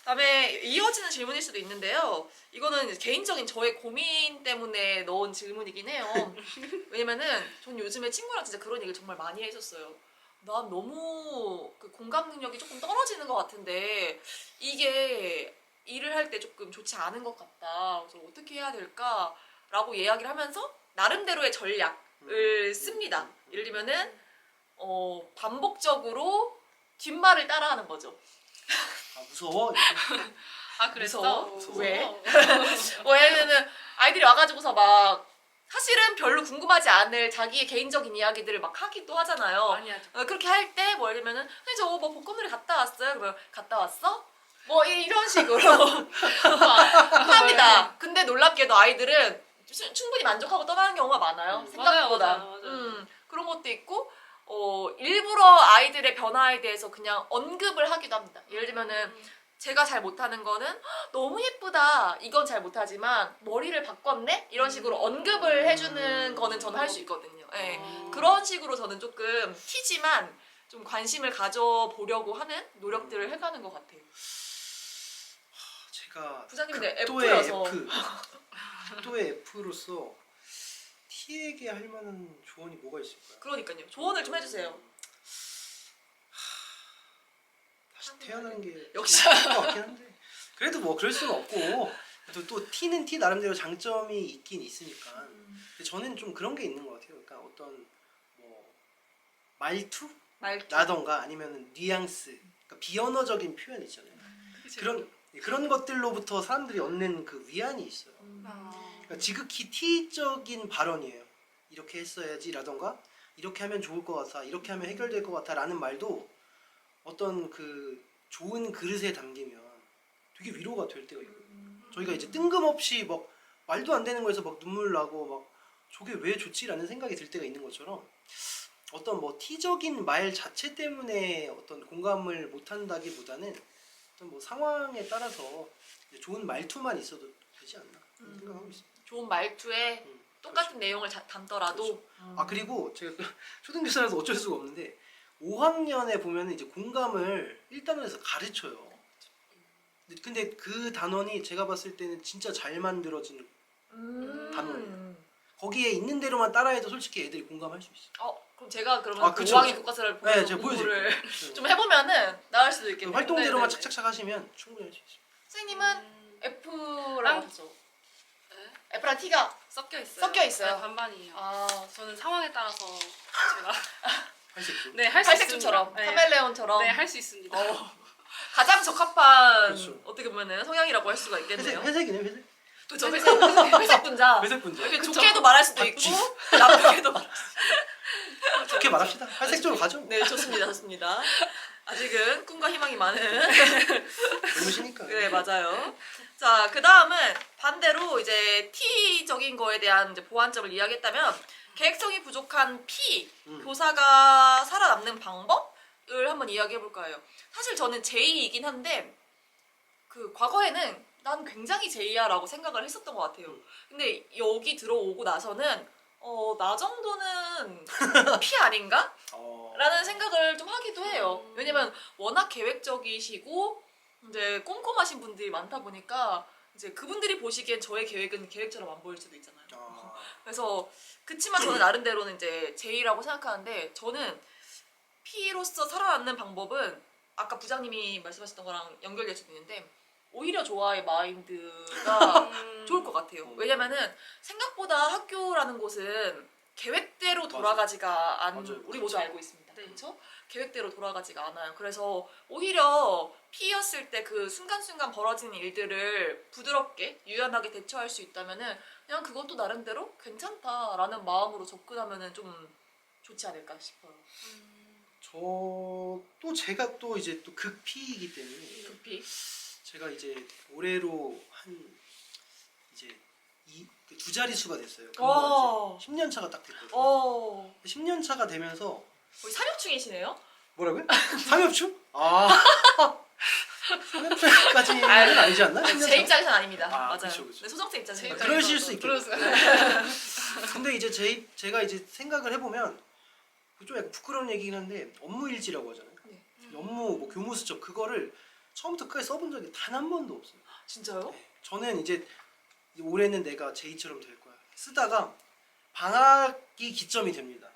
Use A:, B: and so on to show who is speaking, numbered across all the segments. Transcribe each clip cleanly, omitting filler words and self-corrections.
A: 다음에 이어지는 질문일 수도 있는데요. 이거는 이제 개인적인 저의 고민 때문에 넣은 질문이긴 해요. 왜냐면은 전 요즘에 친구랑 진짜 그런 얘기를 정말 많이 했었어요. 난 너무 그 공감 능력이 조금 떨어지는 것 같은데 이게 일을 할 때 조금 좋지 않은 것 같다. 그래서 어떻게 해야 될까? 라고 이야기를 하면서 나름대로의 전략을 씁니다. 예를 들면은 반복적으로 뒷말을 따라하는 거죠.
B: 아 무서워?
C: 아 그랬어?
A: 무서워? 왜? 왜냐면은 아이들이 와가지고서 막 사실은 별로 궁금하지 않을 자기의 개인적인 이야기들을 막 하기도 하잖아요.
C: 많이 하죠.
A: 그렇게 할 때 뭐 예를 들면은 저뭐 벚꽃놀이 갔다 왔어요? 그러면 갔다 왔어? 뭐 이런 식으로 합니다. 근데 놀랍게도 아이들은 충분히 만족하고 떠나는 경우가 많아요. 생각보다.
C: 맞아요.
A: 그런 것도 있고 일부러 아이들의 변화에 대해서 그냥 언급을 하기도 합니다. 예를 들면은 제가 잘 못하는 거는 너무 예쁘다 이건 잘 못하지만 머리를 바꿨네? 이런 식으로 언급을 해주는 거는 저는 할 수 있거든요. 네. 그런 식으로 저는 조금 튀지만 좀 관심을 가져보려고 하는 노력들을 해가는 것 같아요.
B: 제가
A: 부장님인데
B: 극도의
A: F여서
B: 극도의 F로서 T에게 할 만한 조언이 뭐가 있을까요?
A: 그러니까요. 조언을 좀 해주세요.
B: 다시 태어나는 게
A: 역시.
B: 좋을 것 같긴 한데 그래도 뭐 그럴 수는 없고 또 T는 T 나름대로 장점이 있긴 있으니까 근데 저는 좀 그런 게 있는 것 같아요. 그러니까 어떤 뭐 말투? 라던가 아니면 뉘앙스 그러니까 비언어적인 표현 있잖아요. 그런 것들로부터 사람들이 얻는 그 위안이 있어요. 그러니까 지극히 T적인 발언이에요. 이렇게 했어야지라던가 이렇게 하면 좋을 것 같아, 이렇게 하면 해결될 것 같아 라는 말도 어떤 그 좋은 그릇에 담기면 되게 위로가 될 때가 있거든요. 저희가 이제 뜬금없이 막 말도 안 되는 거에서 막 눈물 나고 막 저게 왜 좋지라는 생각이 들 때가 있는 것처럼 어떤 뭐 T적인 말 자체 때문에 어떤 공감을 못한다기보다는 어떤 뭐 상황에 따라서 좋은 말투만 있어도 되지 않나 생각하고 있습니다.
A: 좋은 말투에 똑같은 내용을 담더라도
B: 그렇죠. 아 그리고 제가 초등교사라서 어쩔 수가 없는데 5학년에 보면은 이제 공감을 1단원에서 가르쳐요. 근데 그 단원이 제가 봤을 때는 진짜 잘 만들어진 단원이에요. 거기에 있는 대로만 따라해도 솔직히 애들이 공감할 수 있어요.
A: 그럼 제가 그러면 그
B: 그쵸,
A: 5학년
B: 그쵸.
A: 교과서를
B: 네,
A: 보면서
B: 제가
A: 공부를
B: 보여드릴게요.
A: 좀 해보면은 나을 수도 있겠네요.
B: 활동대로만
A: 네네네.
B: 착착착 하시면 충분히 할 수 있어요.
A: 선생님은 F라고 하셨죠? F랑 T가
C: 섞여 있어요.
A: 섞여 있어요.
C: 네, 반반이에요.
A: 아,
C: 저는 상황에 따라서 제가
B: 할수
C: 네, 할 수 있습니다.
A: 팔색조처럼
C: 네.
A: 카멜레온처럼
C: 네, 할 수 있습니다.
A: 가장 적합한
B: 그렇죠.
A: 어떻게 보면은 성향이라고 할 수가 있겠네요.
B: 회색이네 회색.
A: 그쵸, 회색 분자.
B: 회색 분자.
A: 이렇게
C: 그쵸.
A: 좋게도 말할 수도 있고 나쁘게도 말할 수
B: 좋게 말합시다. 회색적으로 가죠.
A: 네, 좋습니다. 아직은 꿈과 희망이 많은.
B: 젊으시니까.
A: 네, 맞아요. 자, 그 다음은 반대로 이제 T적인 거에 대한 이제 보완점을 이야기했다면 계획성이 부족한 P 교사가 살아남는 방법을 한번 이야기해볼까 해요. 사실 저는 J이긴 한데 그 과거에는 난 굉장히 J야 라고 생각을 했었던 것 같아요. 근데 여기 들어오고 나서는 나 정도는 P 아닌가? 라는 생각을 좀 하기도 해요. 왜냐면 워낙 계획적이시고 이제 꼼꼼하신 분들이 많다 보니까 이제 그분들이 보시기엔 저의 계획은 계획처럼 안 보일 수도 있잖아요. 그래서 그치만 저는 나름대로는 이제 J라고 생각하는데 저는 P로서 살아남는 방법은 아까 부장님이 말씀하셨던 거랑 연결될 수도 있는데 오히려 좋아의 마인드가 좋을 것 같아요. 왜냐면은 생각보다 학교라는 곳은 계획대로 돌아가지가 않는
B: 맞아요.
A: 우리 모두 알고 있습니다.
C: 네.
A: 그렇죠? 계획대로 돌아가지가 않아요. 그래서 오히려 P였을 때 그 순간순간 벌어지는 일들을 부드럽게 유연하게 대처할 수 있다면은 그냥 그것도 나름대로 괜찮다라는 마음으로 접근하면은 좀 좋지 않을까 싶어요.
B: 저도 제가 또 이제 또 극피이기 때문에
A: 급히.
B: 제가 이제 올해로 한 이제 두 자릿수가 됐어요.
A: 어.
B: 10년 차가 딱 됐거든요. 10년
A: 거의
B: 차가 되면서
A: 삼엽충이시네요?
B: 뭐라고요? 삼엽충? 아. 삼엽충까지는 아니지 않나? 10년
A: 제
B: 차?
A: 입장에서는 아닙니다.
B: 아,
A: 맞아요.
B: 그쵸.
A: 네, 소정쌤 입장에서는.
C: 제
B: 그러실 수 있겠네요.
C: 그러세요.
B: 근데 이제 제가 이제 생각을 해보면 좀 약간 부끄러운 얘기긴 한데 업무일지라고 하잖아요.
A: 네.
B: 업무 뭐 교무수첩 그거를 처음부터 끝까지 써본 적이 단 한 번도 없어요.
A: 진짜요?
B: 저는 이제 올해는 내가 제이처럼 될 거야. 쓰다가 방학이 기점이 됩니다.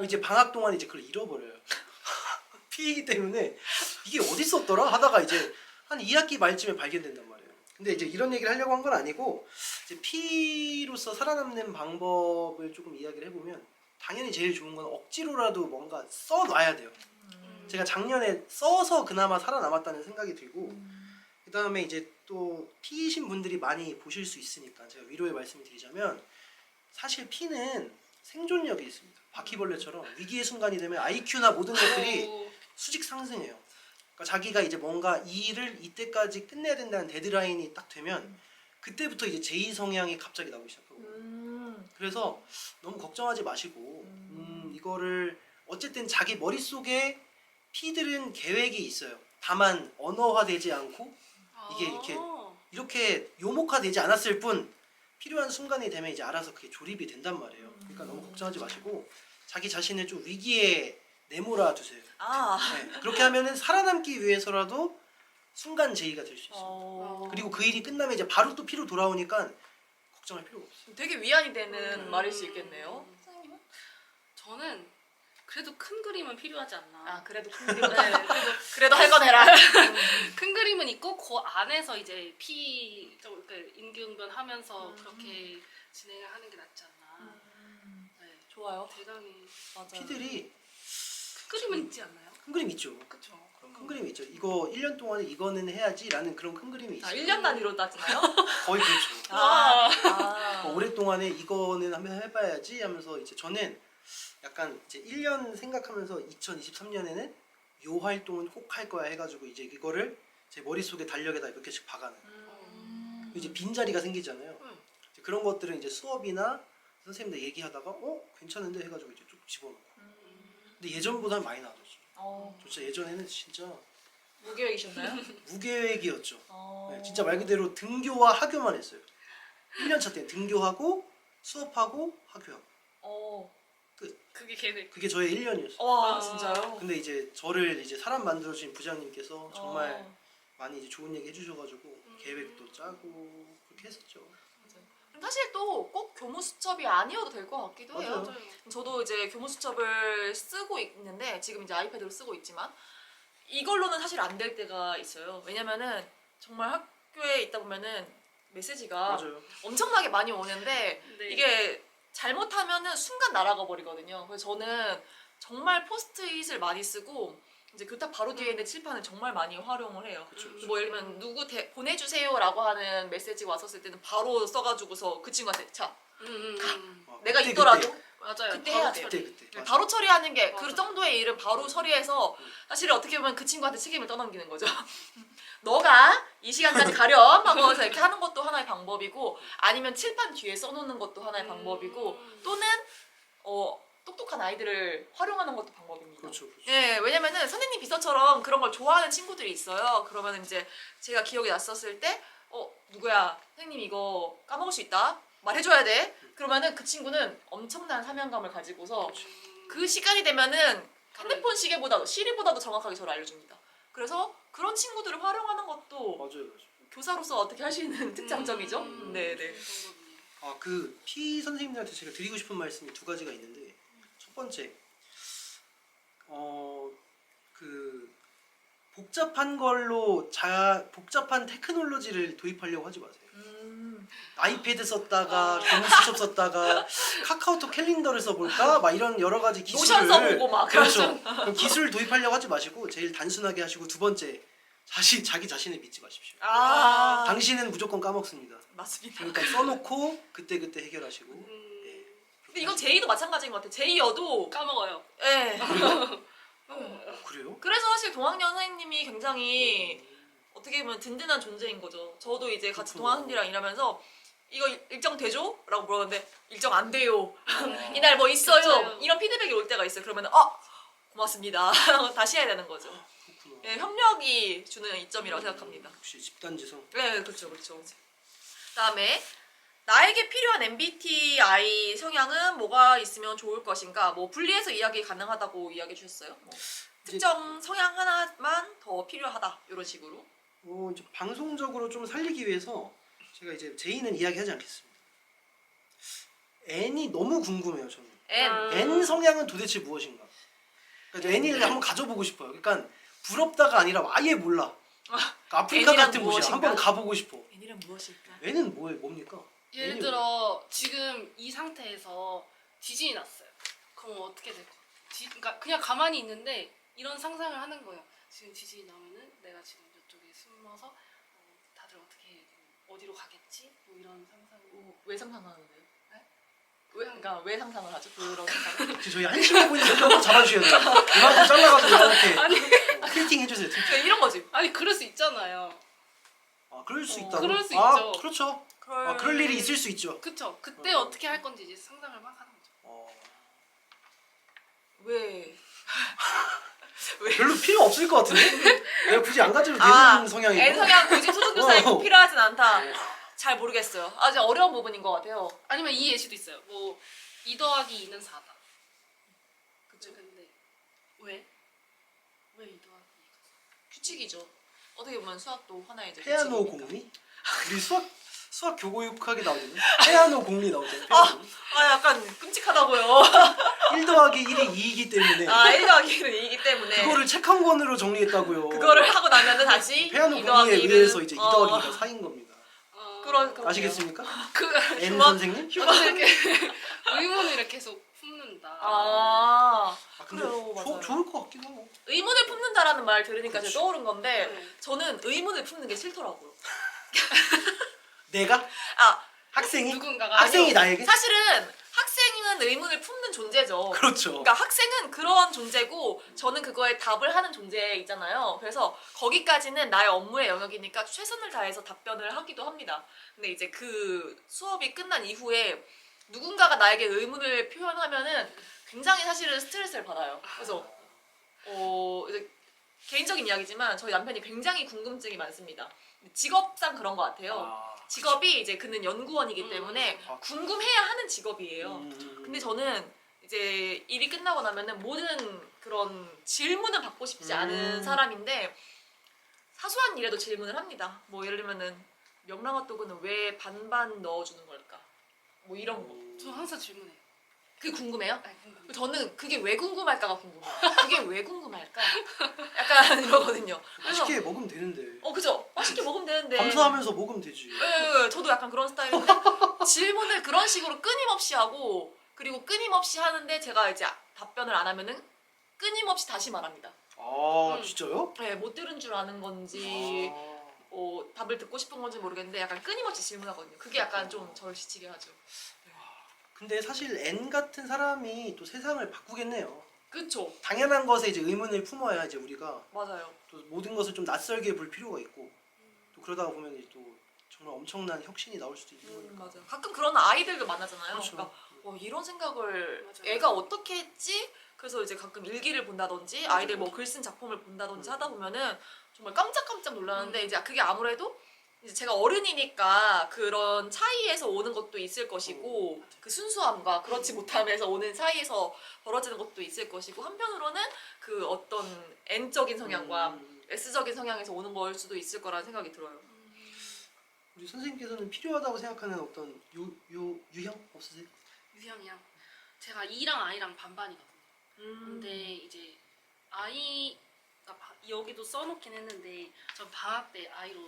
B: 이제 방학 동안 이제 그걸 잃어버려요. P이기 때문에 이게 어디 썼더라 하다가 이제 한 2학기 말쯤에 발견된단 말이에요. 근데 이제 이런 얘기를 하려고 한 건 아니고 이제 P로서 살아남는 방법을 조금 이야기를 해보면 당연히 제일 좋은 건 억지로라도 뭔가 써놔야 돼요. 제가 작년에 써서 그나마 살아남았다는 생각이 들고 그 다음에 이제 또 P이신 분들이 많이 보실 수 있으니까 제가 위로의 말씀을 드리자면 사실 P는 생존력이 있습니다. 바퀴벌레처럼 위기의 순간이 되면 IQ나 모든 것들이
C: 오.
B: 수직 상승해요. 그러니까 자기가 이제 뭔가 이 일을 이때까지 끝내야 된다는 데드라인이 딱 되면 그때부터 이제 제2 성향이 갑자기 나오기 시작하고 그래서 너무 걱정하지 마시고 이거를 어쨌든 자기 머릿속에 P들은 계획이 있어요. 다만 언어화되지 않고 이게 이렇게 요목화되지 않았을 뿐 필요한 순간이 되면 이제 알아서 그게 조립이 된단 말이에요. 그러니까 너무 걱정하지 마시고 자기 자신을 좀 위기에 내몰아 두세요. 네, 그렇게 하면은 살아남기 위해서라도 순간 제의가 될 수 있어요. 그리고 그 일이 끝나면 이제 바로 또 P로 돌아오니까 걱정할 필요가 없어요.
A: 되게 위안이 되는 말일 수 있겠네요. 선생님은?
C: 저는 그래도 큰 그림은 필요하지 않나.
A: 그래도 큰 그림은 그래도 할 건 해라.
C: 큰 그림은 있고 그 안에서 이제 임기응변 하면서 그렇게 진행을 하는 게 낫지 않나. 네.
A: 좋아요.
C: 대강이
A: 맞아요.
B: P들이
C: 큰 그림은 있지 않나요?
B: 큰 그림 있죠.
C: 그렇죠.
B: 큰 그림이 있죠. 이거 1년 동안에 이거는 해야지라는 그런 큰 그림이 있어요.
A: 1년 단위로 따지나요?
B: 거의 그렇죠. 오랫동안에 이거는 한번 해봐야지 하면서 이제 저는 약간 이제 1년 생각하면서 2023년에는 요 활동은 꼭 할 거야 해가지고 이제 이거를 제 머릿속에 달력에다 몇 개씩 박아놔요. 이제 빈자리가 생기잖아요. 이제 그런 것들은 이제 수업이나 선생님들 얘기하다가 괜찮은데 해가지고 이제 쭉 집어넣고. 근데 예전보다는 많이 나아졌어요. 저 진짜 예전에는 진짜
A: 무계획이셨나요?
B: 무계획이었죠. 네, 진짜 말 그대로 등교와 하교만 했어요. 1년차 때는 등교하고 수업하고 하교하고
C: 그게 계획.
B: 그게 저의 1년이었어요.
A: 와 진짜요?
B: 근데 이제 저를 이제 사람 만들어주신 부장님께서 정말 많이 이제 좋은 얘기 해주셔가지고 계획도 짜고 그렇게 했었죠.
A: 사실 또 꼭 교무수첩이 아니어도 될 것 같기도 해요.
B: 맞아요.
A: 저도 이제 교무수첩을 쓰고 있는데 지금 이제 아이패드로 쓰고 있지만 이걸로는 사실 안 될 때가 있어요. 왜냐면은 정말 학교에 있다 보면은 메시지가
B: 맞아요.
A: 엄청나게 많이 오는데
C: 네.
A: 이게 잘못하면은 순간 날아가 버리거든요. 그래서 저는 정말 포스트잇을 많이 쓰고 이제 교탁 바로 뒤에 있는 칠판을 정말 많이 활용을 해요.
B: 그쵸.
A: 뭐 예를 들면 누구 보내주세요라고 하는 메시지가 왔었을 때는 바로 써가지고서 그 친구한테 자 내가
B: 그때,
A: 있더라도
C: 맞아요.
A: 그때
C: 바로
A: 해야 돼요.
C: 처리.
B: 그때
A: 바로 처리하는 게 그
C: 맞아.
A: 정도의 일은 바로 처리해서 사실 어떻게 보면 그 친구한테 책임을 떠넘기는 거죠. 너가 이 시간까지 가렴 하고 이렇게 하는 것도 하나의 방법이고 아니면 칠판 뒤에 써놓는 것도 하나의 방법이고 또는 똑똑한 아이들을 활용하는 것도 방법입니다.
B: 그렇죠. 그렇죠.
A: 네, 왜냐면은 선생님 비서처럼 그런 걸 좋아하는 친구들이 있어요. 그러면 이제 제가 기억이 났었을 때, 누구야, 선생님 이거 까먹을 수 있다. 말해줘야 돼. 그러면은 그 친구는 엄청난 사명감을 가지고서 그 시간이 되면은 핸드폰 시계보다도 시리보다도 정확하게 저를 알려줍니다. 그래서 그런 친구들을 활용하는 것도
B: 맞아요.
A: 교사로서 어떻게 할 수 있는 특장점이죠. 네네.
B: 그 P 선생님들한테 제가 드리고 싶은 말씀이 두 가지가 있는데 첫 번째 그 복잡한 걸로 복잡한 테크놀로지를 도입하려고 하지 마세요. 아이패드 썼다가 교무수첩 썼다가 카카오톡 캘린더를 써볼까? 막 이런 여러 가지 기술을
A: 노션 써보고 막
B: 그렇죠. 그럼 기술 도입하려고 하지 마시고 제일 단순하게 하시고 두 번째 자기 자신을 믿지 마십시오. 당신은 무조건 까먹습니다.
A: 맞습니다.
B: 그러니까 써놓고 그때 해결하시고.
A: 근데 이건 제이도 마찬가지인 것 같아요. 제이여도
C: 까먹어요.
A: 예.
B: 그래요?
A: 그래서 사실 동학년 선생님이 굉장히 어떻게 보면 든든한 존재인 거죠. 저도 이제 같이
B: 그렇구나.
A: 동학생들이랑 일하면서 이거 일정 되죠? 라고 물어봤는데 일정 안 돼요. 이날 뭐 있어요.
C: 진짜요?
A: 이런 피드백이 올 때가 있어요. 그러면 고맙습니다. 다시 해야 되는 거죠.
B: 그렇구나.
A: 예, 협력이 주는 이점이라고 생각합니다.
B: 역시 집단지성.
A: 네, 그렇죠. 그다음에 나에게 필요한 MBTI 성향은 뭐가 있으면 좋을 것인가? 뭐 분리해서 이야기 가능하다고 이야기해 주셨어요. 특정 성향 하나만 더 필요하다 이런 식으로.
B: 이제 방송적으로 좀 살리기 위해서 제가 이제 제이는 이야기하지 않겠습니다. N이 너무 궁금해요 저는.
A: N.
B: N 성향은 도대체 무엇인가? 그러니까 N을 한번 가져보고 싶어요. 그러니까 부럽다가 아니라 아예 몰라. 그러니까 아프리카
A: N이란
B: 같은 곳이야.
A: 무엇인가?
B: 한번 가보고 싶어.
A: N이란 무엇일까?
B: N은 뭡니까?
C: 예를
B: N이
C: 들어 지금 이 상태에서 지진이 났어요. 그럼 어떻게 될 것 같아? 그러니까 그냥 가만히 있는데 이런 상상을 하는 거예요. 지금 지진이 나면은 내가 지금 이쪽에 숨어서 다들 어떻게 어디로 가겠지? 뭐 이런 상상.
A: 왜 상상하는데요?
C: 네?
A: 그러니까 왜 상상을 하죠? 그런 상상.
B: 저희 한시간 분이 좀 잡아주셔야 돼요. 이만큼 잘라가지고 이렇게
C: 아니
B: 필팅 해주세요. 필팅.
A: 이런 거지.
C: 아니 그럴 수 있잖아요.
B: 아 그럴 수 있다.
C: 그럴 수
B: 아,
C: 있죠.
B: 그렇죠. 그럴 일이 있을 수 있죠.
C: 그쵸? 그때 어떻게 할 건지 이제 상상을 막 하는 거죠.
A: 왜?
B: 별로 필요 없을 것 같은데? 내가 굳이 안 가져도 되는 성향이고.
A: N 성향 굳이 초등교사에 꼭
B: 어.
A: 필요하진 않다. 잘 모르겠어요. 아직 어려운 부분인 것 같아요.
C: 아니면 이 예시도 있어요. 뭐 2 더하기 2는 4다. 그쵸? 근데 왜? 왜 2 더하기 2가
A: 규칙이죠. 어떻게 보면 수학도 하나의 이제
B: 페아노
A: 규칙이니까.
B: 공리? 우리 수학 교육하게 나오잖아요. 페아노 공리 나오잖아요. 페아노.
A: 약간 끔찍하다고요.
B: 1 더하기 1이 2이기 때문에
A: 1 더하기 1은 2이기 때문에
B: 그거를 책 한 권으로 정리했다고요.
A: 그거를 하고 나면은 다시
B: 페아노
A: 2 더하기
B: 공리에
A: 1은
B: 의해서 이제 2 더하기 2가 4인 겁니다.
A: 그러네요.
B: 아시겠습니까?
C: 그
B: N
A: 휴먼-
B: 선생님?
C: 이렇게 의문을 계속 품는다.
B: 근데
A: 그래요, 맞아요.
B: 좋을 것 같긴 하고.
A: 의문을 품는다라는 말 들으니까
B: 그치.
A: 제가 떠오른 건데
C: 네.
A: 저는 의문을 품는 게 싫더라고요.
B: 내가?
A: 아,
B: 학생이?
C: 누군가가
B: 학생이 나에게?
A: 사실은 학생은 의문을 품는 존재죠.
B: 그렇죠.
A: 그러니까 학생은 그런 존재고 저는 그거에 답을 하는 존재이잖아요. 그래서 거기까지는 나의 업무의 영역이니까 최선을 다해서 답변을 하기도 합니다. 근데 이제 그 수업이 끝난 이후에 누군가가 나에게 의문을 표현하면은 굉장히 사실은 스트레스를 받아요. 그래서 이제 개인적인 이야기지만 저희 남편이 굉장히 궁금증이 많습니다. 직업상 그런 것 같아요. 직업이 이제 그는 연구원이기 때문에 궁금해야 하는 직업이에요. 근데 저는 이제 일이 끝나고 나면은 모든 그런 질문을 받고 싶지 않은 사람인데 사소한 일에도 질문을 합니다. 뭐 예를 들면은 명랑핫도그는 왜 반반 넣어주는 걸까? 뭐 이런 거.
C: 저 항상 질문해요.
A: 그게 궁금해요?
C: 아니, 궁금해요.
A: 저는 그게 왜 궁금할까가 궁금해요. 그게 왜 궁금할까? 약간 이러거든요. 그래서
B: 맛있게 먹으면 되는데.
A: 그죠? 맛있게 먹으면 되는데.
B: 감사하면서 먹으면 되지.
A: 예, 저도 약간 그런 스타일인데 질문을 그런 식으로 끊임없이 하고 그리고 끊임없이 하는데 제가 이제 답변을 안 하면은 끊임없이 다시 말합니다.
B: 진짜요?
A: 네, 못 들은 줄 아는 건지
B: 아.
A: 답을 듣고 싶은 건지 모르겠는데 약간 끊임없이 질문하거든요. 그게 약간 좀 저를 지치게 하죠.
B: 근데 사실 N 같은 사람이 또 세상을 바꾸겠네요.
A: 그쵸?
B: 당연한 것에 이제 의문을 품어야 이제 우리가
A: 맞아요.
B: 또 모든 것을 좀 낯설게 볼 필요가 있고 또 그러다가 보면 이제 또 정말 엄청난 혁신이 나올 수도 있는 거니까.
A: 맞아요. 가끔 그런 아이들도 만나잖아요.
B: 그렇죠.
A: 그러니까 이런 생각을
C: 맞아요.
A: 애가 어떻게 했지? 그래서 이제 가끔 일기를 본다든지 아이들 뭐 글 쓴 작품을 본다든지 하다 보면은 정말 깜짝깜짝 놀라는데 이제 그게 아무래도 이제 제가 어른이니까 그런 차이에서 오는 것도 있을 것이고 그 순수함과 그렇지 못함에서 오는 사이에서 벌어지는 것도 있을 것이고 한편으로는 그 어떤 N적인 성향과 S적인 성향에서 오는 걸 수도 있을 거라는 생각이 들어요.
B: 우리 선생님께서는 필요하다고 생각하는 어떤 유형 없으세요?
C: 유형이요. 제가 E랑 I랑 반반이거든요. 근데 이제 I가 여기도 써놓긴 했는데 전 방학 때 I로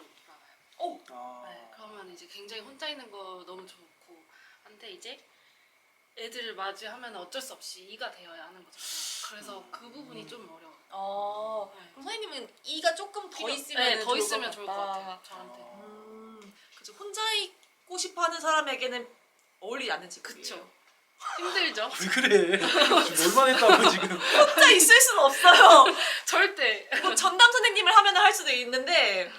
C: 돌아가요. 네, 그러면 이제 굉장히 혼자 있는 거 너무 좋고 한데 이제 애들을 맞이하면 어쩔 수 없이 E가 되어야 하는 거잖아요. 그래서 그 부분이 좀 어려워요. 네.
A: 그럼 선생님은 E가 조금 더 있으면
C: 네, 더 있으면 좋을 것 같아요. 저한테.
A: 그죠. 혼자 있고 싶어하는 사람에게는 어울리지 않는 직업이에요.
C: 그쵸. 힘들죠.
B: 왜 그래? 지금 얼마나 했다고 지금?
A: 혼자 있을 수는 없어요.
C: 절대.
A: 뭐 전담 선생님을 하면은 할 수도 있는데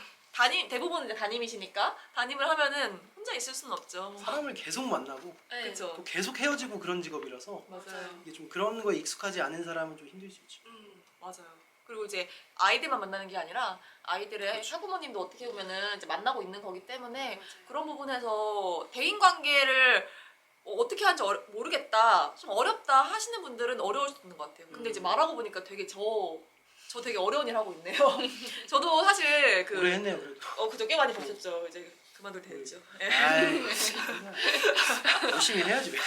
A: 대부분 이제 담임이시니까 담임을 하면은 혼자 있을 수는 없죠.
B: 사람을 계속 만나고
C: 네.
A: 그죠.
B: 또 계속 헤어지고 그런 직업이라서
A: 맞아요.
B: 이게 좀 그런 거에 익숙하지 않은 사람은 좀 힘들 수 있죠.
A: 맞아요. 그리고 이제 아이들만 만나는 게 아니라 아이들의
B: 그렇죠.
A: 학부모님도 어떻게 보면은 이제 만나고 있는 거기 때문에
C: 맞아요.
A: 그런 부분에서 대인 관계를 어떻게 하는지 모르겠다, 좀 어렵다 하시는 분들은 어려울 수 있는 것 같아요. 근데 이제 말하고 보니까 되게 저 저 되게 어려운 일 하고 있네요. 저도 사실
B: 오래 했네요 그래도.
A: 그죠 꽤 많이 버텼죠. 이제 그만둘 때였죠. 예.
B: 아이, 열심히 해야지.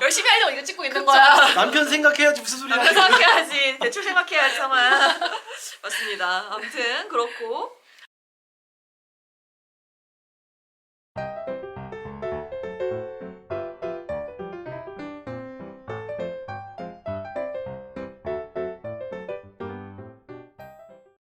A: 열심히 하려고 이거 찍고 있는 거야.
B: 남편 생각해야지 무슨 소리야.
A: 생각해야지. 대출 생각해야지 상아. 맞습니다. 아무튼 그렇고